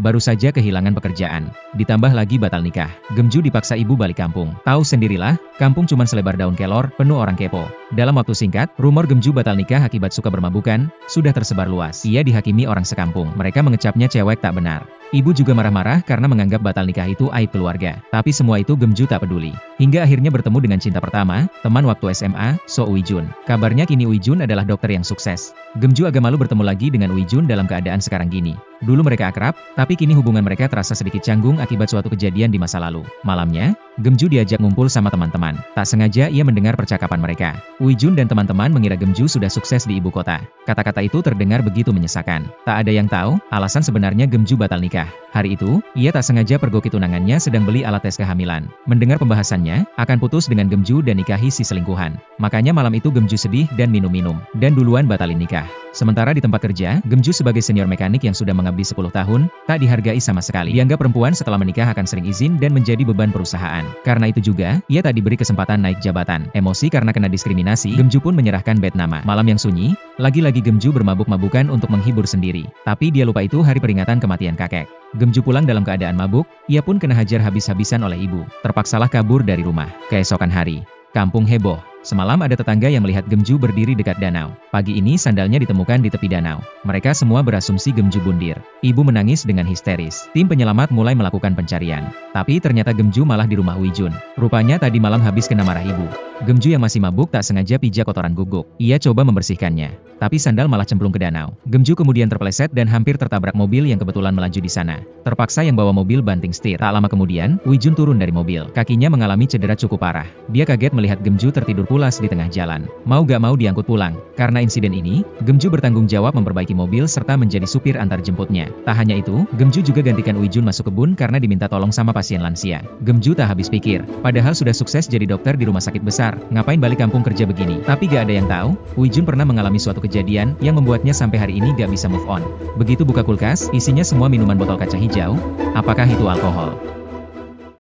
baru saja kehilangan pekerjaan. Ditambah lagi batal nikah. Gemju dipaksa ibu balik kampung. Tahu sendirilah, kampung cuman selebar daun kelor, penuh orang kepo. Dalam waktu singkat, rumor Gemju batal nikah akibat suka bermabukan, sudah tersebar luas. Ia dihakimi orang sekampung. Mereka mengecapnya cewek tak benar. Ibu juga marah-marah karena menganggap batal nikah itu aib keluarga. Tapi semua itu Gemju tak peduli. Hingga akhirnya bertemu dengan cinta pertama, teman waktu SMA, So Uijun. Kabarnya kini Uijun adalah dokter yang sukses. Gemju agak malu bertemu lagi dengan Uijun dalam keadaan sekarang gini. Dulu mereka akrab, tapi kini hubungan mereka terasa sedikit canggung akibat suatu kejadian di masa lalu. Malamnya, Gemju diajak ngumpul sama teman-teman. Tak sengaja ia mendengar percakapan mereka. Uijun dan teman-teman mengira Gemju sudah sukses di ibu kota. Kata-kata itu terdengar begitu menyesakan. Tak ada yang tahu, alasan sebenarnya Gemju batal nikah. Hari itu, ia tak sengaja pergoki tunangannya sedang beli alat tes kehamilan. Mendengar pembahasannya, akan putus dengan Gemju dan nikahi si selingkuhan. Makanya malam itu Gemju sedih dan minum-minum, dan duluan batalin nikah. Sementara di tempat kerja, Gemju sebagai senior mekanik yang sudah mengabdi 10 tahun, tak dihargai sama sekali. Dianggap perempuan setelah menikah akan sering izin dan menjadi beban perusahaan. Karena itu juga, ia tak diberi kesempatan naik jabatan. Emosi karena kena diskriminasi, Gemju pun menyerahkan bed nama. Malam yang sunyi, lagi-lagi Gemju bermabuk-mabukan untuk menghibur sendiri. Tapi dia lupa itu hari peringatan kematian kakek. Gemju pulang dalam keadaan mabuk, ia pun kena hajar habis-habisan oleh ibu. Terpaksalah kabur dari rumah. Keesokan hari, kampung heboh. Semalam ada tetangga yang melihat Gemju berdiri dekat danau. Pagi ini sandalnya ditemukan di tepi danau. Mereka semua berasumsi Gemju bundir. Ibu menangis dengan histeris. Tim penyelamat mulai melakukan pencarian. Tapi ternyata Gemju malah di rumah Uijun. Rupanya tadi malam habis kena marah ibu. Gemju yang masih mabuk tak sengaja pijak kotoran guguk. Ia coba membersihkannya. Tapi sandal malah cemplung ke danau. Gemju kemudian terpeleset dan hampir tertabrak mobil yang kebetulan melaju di sana. Terpaksa yang bawa mobil banting setir. Tak lama kemudian, Uijun turun dari mobil. Kakinya mengalami cedera cukup parah. Dia kaget melihat Gemju tertidur pulas di tengah jalan. Mau gak mau diangkut pulang. Karena insiden ini, Gemju bertanggung jawab memperbaiki mobil serta menjadi supir antar jemputnya. Tak hanya itu, Gemju juga gantikan Uijun masuk kebun karena diminta tolong sama pasien lansia. Gemju tak habis pikir. Padahal sudah sukses jadi dokter di rumah sakit besar, ngapain balik kampung kerja begini? Tapi gak ada yang tahu, Uijun pernah mengalami suatu kejadian yang membuatnya sampai hari ini gak bisa move on. Begitu buka kulkas, isinya semua minuman botol kaca hijau. Apakah itu alkohol?